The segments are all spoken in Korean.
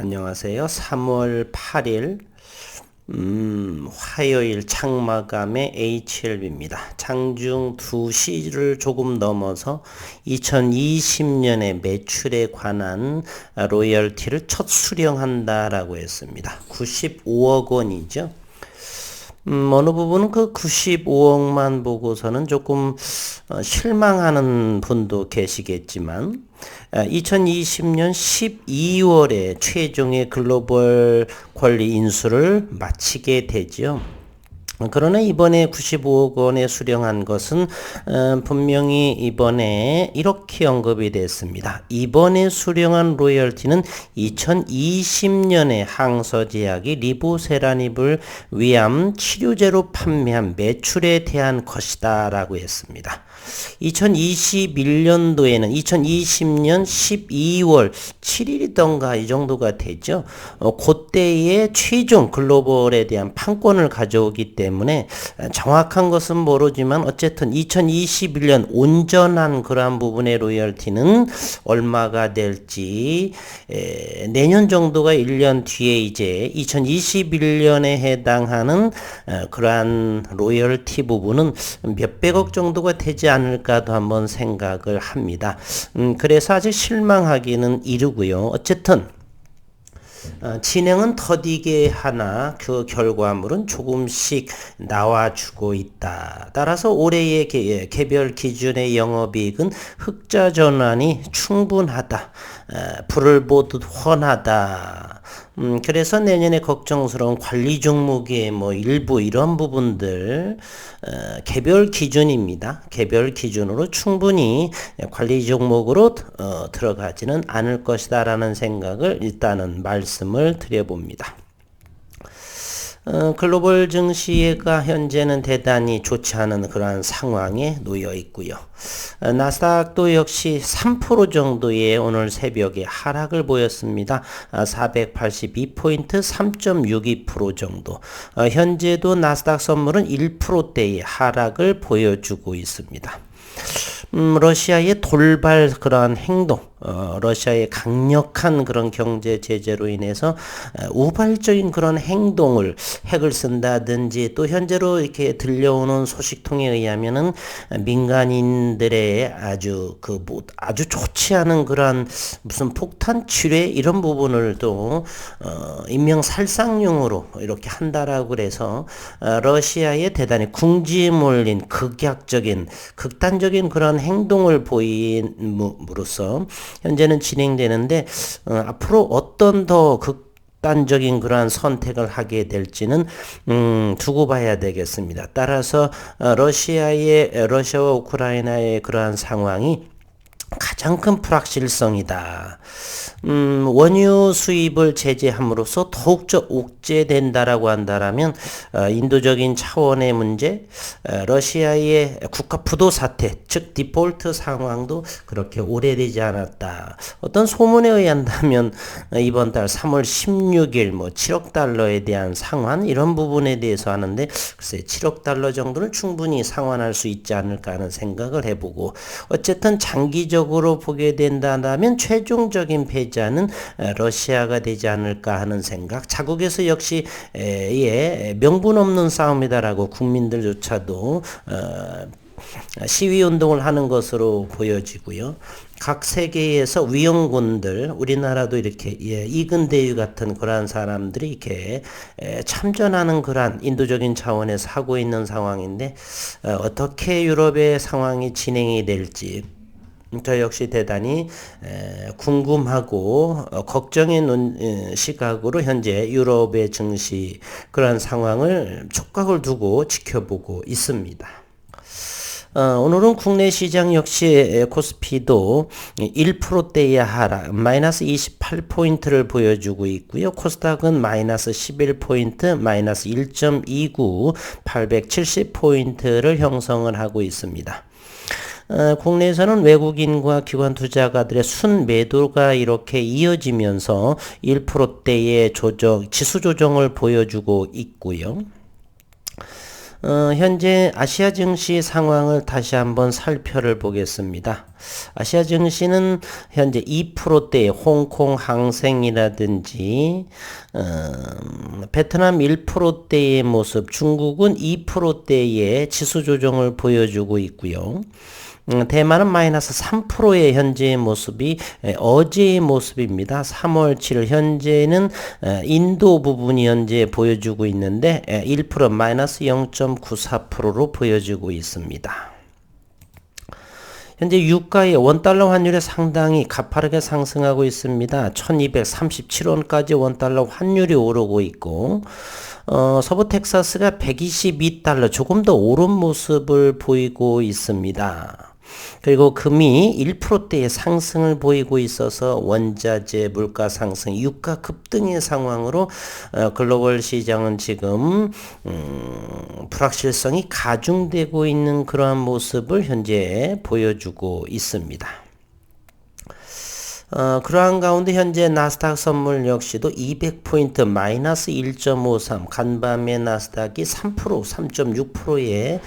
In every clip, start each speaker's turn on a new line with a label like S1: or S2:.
S1: 안녕하세요. 3월 8일 화요일 창마감의 HLB입니다. 장중 2시를 조금 넘어서 2020년의 매출에 관한 로열티를 첫 수령한다라고 했습니다. 95억 원이죠. 어느 부분은 그 95억만 보고서는 조금 실망하는 분도 계시겠지만 2020년 12월에 최종의 글로벌 권리 인수를 마치게 되죠. 그러나 이번에 95억 원에 수령한 것은 분명히 이번에 이렇게 언급이 됐습니다. 이번에 수령한 로열티는 2020년에 항서제약이 리보세라닙을 위암 치료제로 판매한 매출에 대한 것이다 라고 했습니다. 2021년도에는 2020년 12월 7일이던가 이 정도가 되죠. 그때의 최종 글로벌에 대한 판권을 가져오기 때문에 정확한 것은 모르지만 어쨌든 2021년 온전한 그러한 부분의 로열티는 얼마가 될지 내년 정도가 1년 뒤에 이제 2021년에 해당하는 그러한 로열티 부분은 몇백억 정도가 되지 않을까도 한번 생각을 합니다. 그래서 아직 실망하기는 이르고요. 어쨌든 진행은 더디게 하나 그 결과물은 조금씩 나와주고 있다. 따라서 올해의 개별 기준의 영업이익은 흑자 전환이 충분하다. 불을 보듯 훤하다. 그래서 내년에 걱정스러운 관리 종목의 일부 이런 부분들 개별 기준입니다. 개별 기준으로 충분히 관리 종목으로 들어가지는 않을 것이다 라는 생각을 일단은 말씀을 드려봅니다. 글로벌 증시가 현재는 대단히 좋지 않은 그러한 상황에 놓여 있고요. 나스닥도 역시 3% 정도의 오늘 새벽에 하락을 보였습니다. 482포인트 3.62% 정도. 현재도 나스닥 선물은 1%대의 하락을 보여주고 있습니다. 러시아의 돌발 그러한 행동, 러시아의 강력한 그런 경제 제재로 인해서 우발적인 그런 행동을 핵을 쓴다든지 또 현재로 이렇게 들려오는 소식통에 의하면은 민간인들의 아주 좋지 않은 그런 무슨 폭탄 치뢰 이런 부분을 또 인명살상용으로 이렇게 한다라고 그래서 러시아의 대단히 궁지몰린 극단적인 그런 행동을 보임으로써 현재는 진행되는데 앞으로 어떤 더 극단적인 그러한 선택을 하게 될지는 두고 봐야 되겠습니다. 따라서 러시아와 우크라이나의 그러한 상황이 가장 큰 불확실성이다. 원유 수입을 제재함으로써 더욱더 옥죄된다라고 한다라면 인도적인 차원의 문제, 러시아의 국가 부도 사태, 즉 디폴트 상황도 그렇게 오래되지 않았다. 어떤 소문에 의한다면 이번 달 3월 16일 7억 달러에 대한 상환 이런 부분에 대해서 하는데 글쎄 7억 달러 정도는 충분히 상환할 수 있지 않을까 하는 생각을 해보고 어쨌든 장기적으로 보게 된다면 최종적인 패자는 러시아가 되지 않을까 하는 생각. 자국에서 역시 명분 없는 싸움이다라고 국민들조차도 시위운동을 하는 것으로 보여지고요. 각 세계에서 위험군들, 우리나라도 이렇게 이근대유 같은 그러한 사람들이 이렇게 참전하는 그러한 인도적인 차원에서 하고 있는 상황인데 어떻게 유럽의 상황이 진행이 될지 저 역시 대단히 궁금하고 걱정의 시각으로 현재 유럽의 증시 그러한 상황을 촉각을 두고 지켜보고 있습니다. 오늘은 국내 시장 역시 코스피도 1%대의 하락, 마이너스 28포인트를 보여주고 있고요. 코스닥은 마이너스 11포인트, 마이너스 1.29, 870포인트를 형성을 하고 있습니다. 국내에서는 외국인과 기관 투자가들의 순매도가 이렇게 이어지면서 1%대의 지수 조정을 보여주고 있고요. 현재 아시아 증시 상황을 다시 한번 살펴를 보겠습니다. 아시아 증시는 현재 2%대의 홍콩 항생이라든지 베트남 1%대의 모습, 중국은 2%대의 지수 조정을 보여주고 있고요. 대만은 마이너스 3%의 현재의 모습이 어제의 모습입니다. 3월 7일 현재는 인도 부분이 현재 보여주고 있는데 1% 마이너스 0.94%로 보여지고 있습니다. 현재 유가의 원달러 환율이 상당히 가파르게 상승하고 있습니다. 1237원까지 원달러 환율이 오르고 있고 서부 텍사스가 122달러 조금 더 오른 모습을 보이고 있습니다. 그리고 금이 1%대의 상승을 보이고 있어서 원자재 물가 상승, 유가 급등의 상황으로 글로벌 시장은 지금 불확실성이 가중되고 있는 그러한 모습을 현재 보여주고 있습니다. 그러한 가운데 현재 나스닥 선물 역시도 200포인트 마이너스 1.53 간밤에 나스닥이 3% 3.6%의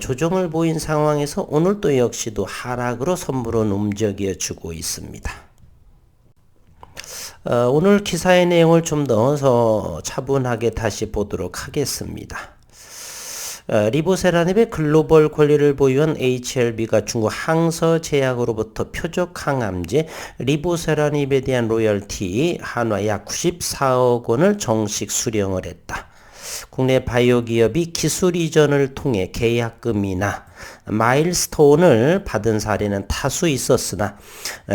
S1: 조정을 보인 상황에서 오늘도 역시도 하락으로 선물은 움직여 주고 있습니다. 오늘 기사의 내용을 좀 더 차분하게 다시 보도록 하겠습니다. 리보세라닙의 글로벌 권리를 보유한 HLB가 중국 항서제약으로부터 표적 항암제 리보세라닙에 대한 로열티 한화 약 94억 원을 정식 수령을 했다. 국내 바이오 기업이 기술 이전을 통해 계약금이나 마일스톤을 받은 사례는 다수 있었으나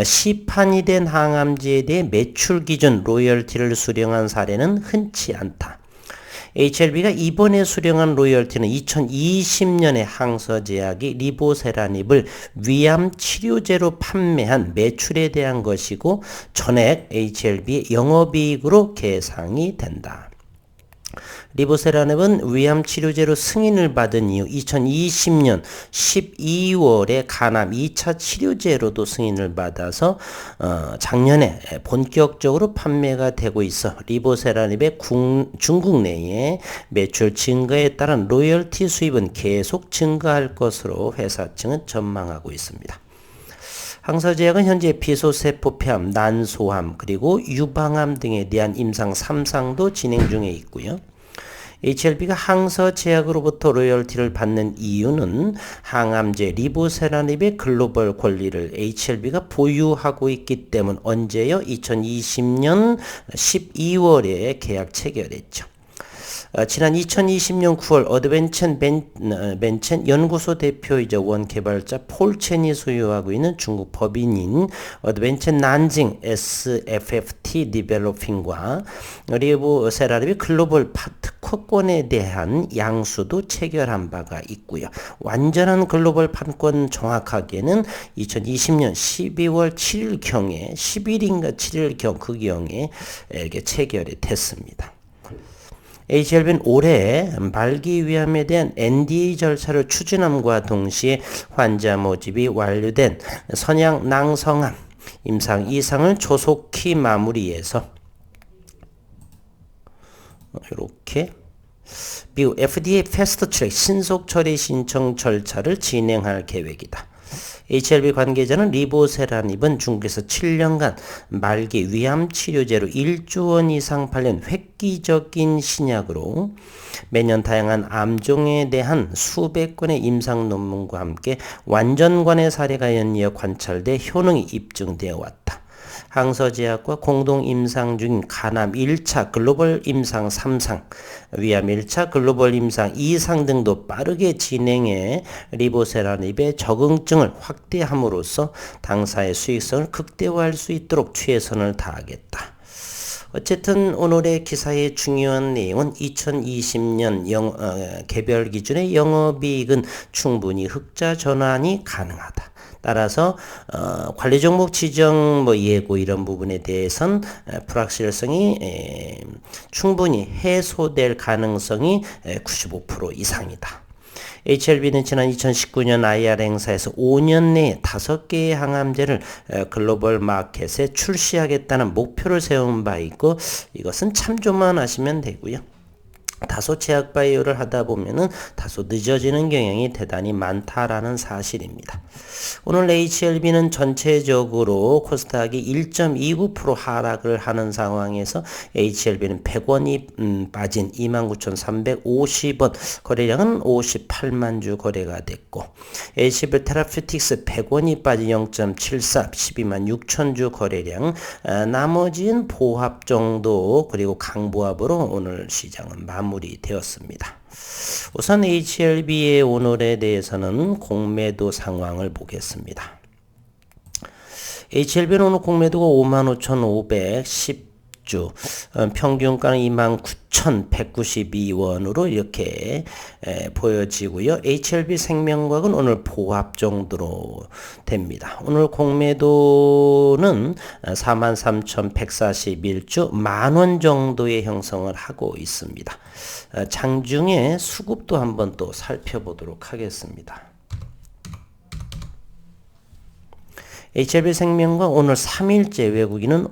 S1: 시판이 된 항암제에 대해 매출 기준 로열티를 수령한 사례는 흔치 않다. HLB가 이번에 수령한 로열티는 2020년에 항서제약이 리보세라닙을 위암 치료제로 판매한 매출에 대한 것이고 전액 HLB의 영업이익으로 계상이 된다. 리보세라닙은 위암 치료제로 승인을 받은 이후 2020년 12월에 간암 2차 치료제로도 승인을 받아서 작년에 본격적으로 판매가 되고 있어 리보세라닙의 중국 내에 매출 증가에 따른 로열티 수입은 계속 증가할 것으로 회사 측은 전망하고 있습니다. 항서제약은 현재 피소세포 폐암, 난소암, 그리고 유방암 등에 대한 임상 3상도 진행 중에 있고요. HLB가 항서제약으로부터 로열티를 받는 이유는 항암제 리보세라닙의 글로벌 권리를 HLB가 보유하고 있기 때문 언제요? 2020년 12월에 계약 체결했죠. 지난 2020년 9월 어드벤첸 벤첸 연구소 대표이자 원개발자 폴첸이 소유하고 있는 중국 법인인 어드벤첸 난징 SFFT 디벨로핑과 리보세라닙의 글로벌 특허권에 대한 양수도 체결한 바가 있고요. 완전한 글로벌 판권 정확하게는 2020년 12월 7일경에 10일인가 7일경 그 경에 이렇게 체결이 됐습니다. HLB는 올해 말기 위암에 대한 NDA 절차를 추진함과 동시에 환자 모집이 완료된 선양 낭성암 임상 2상을 조속히 마무리해서 이렇게 미국 FDA 패스트트랙 신속 처리 신청 절차를 진행할 계획이다. HLB 관계자는 리보세라닙은 중국에서 7년간 말기 위암 치료제로 1조 원 이상 팔린 획기적인 신약으로 매년 다양한 암종에 대한 수백 건의 임상 논문과 함께 완전관의 사례가 연이어 관찰돼 효능이 입증되어 왔다. 항서제약과 공동 임상 중인 간암 1차 글로벌 임상 3상, 위암 1차 글로벌 임상 2상 등도 빠르게 진행해 리보세라닙의 적응증을 확대함으로써 당사의 수익성을 극대화할 수 있도록 최선을 다하겠다. 어쨌든 오늘의 기사의 중요한 내용은 2020년 개별 기준의 영업이익은 충분히 흑자 전환이 가능하다. 따라서 관리 종목 지정 예고 이런 부분에 대해선 불확실성이 충분히 해소될 가능성이 95% 이상이다. HLB는 지난 2019년 IR 행사에서 5년 내에 5개의 항암제를 글로벌 마켓에 출시하겠다는 목표를 세운 바 있고 이것은 참조만 하시면 되고요. 다소 제약 바이오를 하다 보면은 다소 늦어지는 경향이 대단히 많다라는 사실입니다. 오늘 HLB는 전체적으로 코스닥이 1.29% 하락을 하는 상황에서 HLB는 100원이 빠진 29,350원, 거래량은 58만 주 거래가 됐고, HLB 테라퓨틱스 100원이 빠진 0.74, 12만 6천 주 거래량, 나머지는 보합 정도 그리고 강보합으로 오늘 시장은 마무리되었습니다. 우선 HLB의 오늘에 대해서는 공매도 상황을 보겠습니다. HLB는 오늘 공매도가 55,510주, 평균가는 29,192원으로 이렇게 보여지고요. HLB 생명과학은 오늘 보합 정도로 됩니다. 오늘 공매도는 43,141주, 만원 정도의 형성을 하고 있습니다. 장중에 수급도 한번 또 살펴보도록 하겠습니다. HLB 생명과 오늘 3일째 외국인은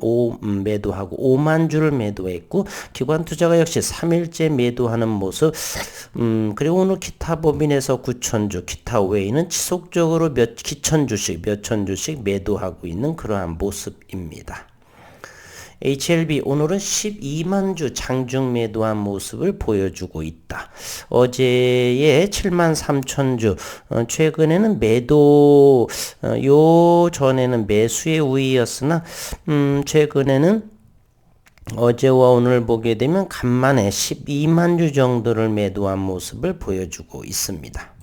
S1: 매도하고 5만 주를 매도했고, 기관 투자가 역시 3일째 매도하는 모습, 그리고 오늘 기타 법인에서 9천 주, 기타 외에는 지속적으로 몇천 주씩 매도하고 있는 그러한 모습입니다. HLB 오늘은 12만 주 장중 매도한 모습을 보여주고 있다. 어제의 7만 3천 주, 최근에는 매도, 요 전에는 매수의 우위였으나 최근에는 어제와 오늘 보게 되면 간만에 12만 주 정도를 매도한 모습을 보여주고 있습니다.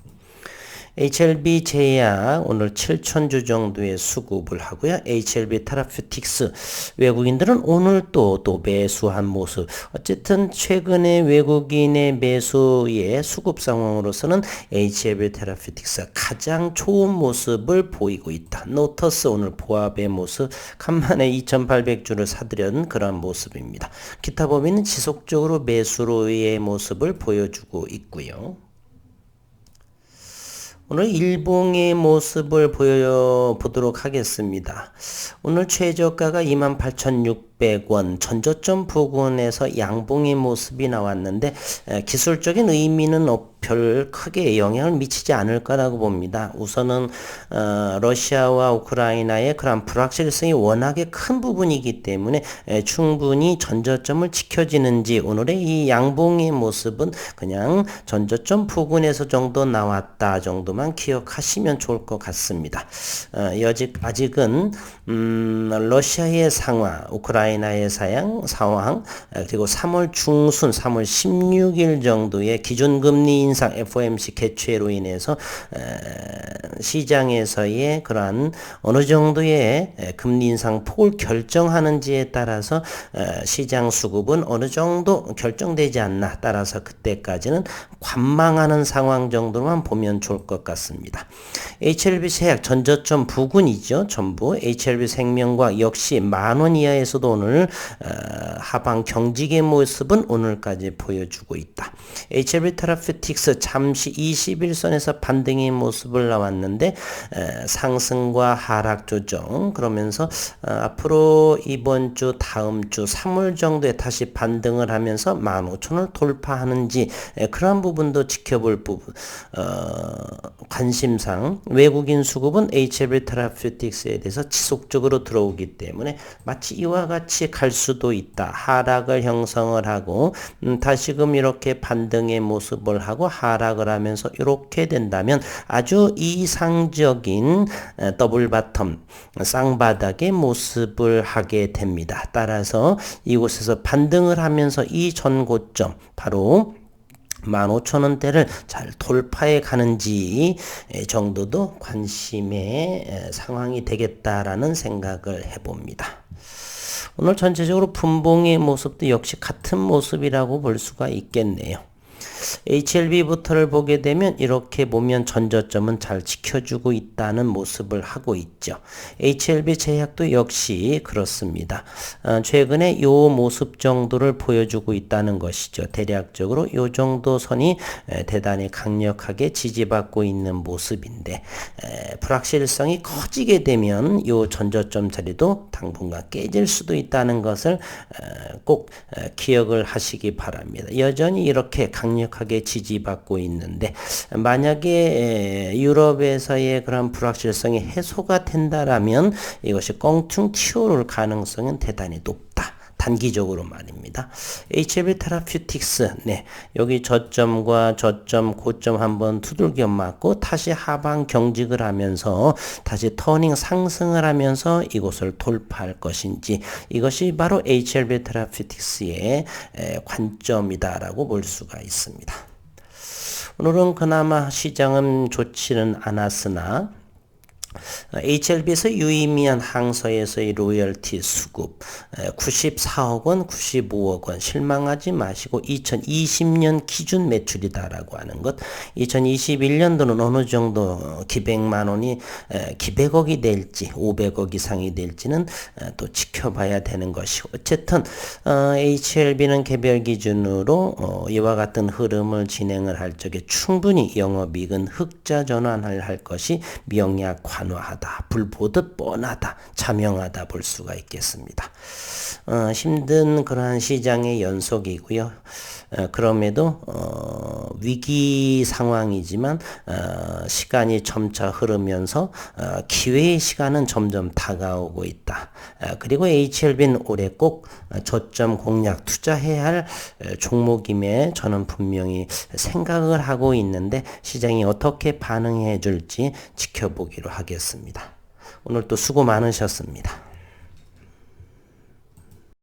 S1: HLB 제약 오늘 7,000주 정도의 수급을 하고요. HLB 테라퓨틱스 외국인들은 오늘 또 매수한 모습. 어쨌든 최근에 외국인의 매수의 수급 상황으로서는 HLB 테라퓨틱스가 가장 좋은 모습을 보이고 있다. 노터스 오늘 보합의 모습, 간만에 2,800주를 사들여는 그런 모습입니다. 기타 범위는 지속적으로 매수로의 모습을 보여주고 있고요. 오늘 일봉의 모습을 보여보도록 하겠습니다. 오늘 최저가가 28,600원, 전저점 부근에서 양봉의 모습이 나왔는데 기술적인 의미는 별 크게 영향을 미치지 않을 거라고 봅니다. 우선은 러시아와 우크라이나의 그런 불확실성이 워낙에 큰 부분이기 때문에 충분히 전저점을 지켜지는지, 오늘의 이 양봉의 모습은 그냥 전저점 부근에서 정도 나왔다 정도만 기억하시면 좋을 것 같습니다. 아직은 러시아의 상황, 우크라이나의 상황, 그리고 3월 중순, 3월 16일 정도의 기준금리 인상 FOMC 개최로 인해서 시장에서의 그러한 어느 정도의 금리 인상 폭을 결정하는지에 따라서 시장 수급은 어느 정도 결정되지 않나, 따라서 그때까지는 관망하는 상황 정도만 보면 좋을 것 같습니다. HLB 제약 전저점 부근이죠. 전부 HLB 생명과 역시 만원 이하에서도 오늘 하방 경직의 모습은 오늘까지 보여주고 있다. HLB 테라퓨틱스 잠시 21선에서 반등의 모습을 나왔는데 상승과 하락 조정, 그러면서 앞으로 이번 주 다음 주 3월 정도에 다시 반등을 하면서 15,000을 돌파하는지 그런 부분도 지켜볼 부분, 관심상 외국인 수급은 HLB 테라퓨틱스에 대해서 지속적으로 들어오기 때문에 마치 이와 같이 갈 수도 있다. 하락을 형성을 하고 다시금 이렇게 반등의 모습을 하고 하락을 하면서 이렇게 된다면 아주 이상적인 더블 바텀, 쌍바닥의 모습을 하게 됩니다. 따라서 이곳에서 반등을 하면서 이 전 고점 바로 15,000원대를 잘 돌파해 가는지 정도도 관심의 상황이 되겠다라는 생각을 해봅니다. 오늘 전체적으로 분봉의 모습도 역시 같은 모습이라고 볼 수가 있겠네요. HLB부터를 보게 되면 이렇게 보면 전저점은 잘 지켜주고 있다는 모습을 하고 있죠. HLB 제약도 역시 그렇습니다. 최근에 이 모습 정도를 보여주고 있다는 것이죠. 대략적으로 이 정도 선이 대단히 강력하게 지지받고 있는 모습인데 불확실성이 커지게 되면 이 전저점 자리도 당분간 깨질 수도 있다는 것을 꼭 기억을 하시기 바랍니다. 여전히 이렇게 강력하게 지지받고 있는데 만약에 유럽에서의 그런 불확실성이 해소가 된다라면 이것이 껑충 튀어올 가능성은 대단히 높다. 단기적으로 말입니다. HLB 테라퓨틱스, 네, 여기 저점과 저점, 고점 한번 두들겨 맞고 다시 하방 경직을 하면서 다시 터닝 상승을 하면서 이곳을 돌파할 것인지 이것이 바로 HLB 테라퓨틱스의 관점이다라고 볼 수가 있습니다. 오늘은 그나마 시장은 좋지는 않았으나 HLB에서 유의미한 항서에서의 로열티 수급 94억 원, 95억 원 실망하지 마시고 2020년 기준 매출이다라고 하는 것 2021년도는 어느 정도 기백만 원이 기백억이 될지 500억 이상이 될지는 또 지켜봐야 되는 것이고 어쨌든 HLB는 개별 기준으로 이와 같은 흐름을 진행을 할 적에 충분히 영업이익은 흑자 전환을 할 것이 명약 관화하다, 불 보듯 뻔하다, 자명하다 볼 수가 있겠습니다. 힘든 그러한 시장의 연속이고요. 그럼에도 위기 상황이지만 시간이 점차 흐르면서 기회의 시간은 점점 다가오고 있다. 그리고 HLB는 올해 꼭 저점 공략 투자해야 할 종목임에 저는 분명히 생각을 하고 있는데 시장이 어떻게 반응해 줄지 지켜보기로 하겠습니다. 오늘 또 수고 많으셨습니다.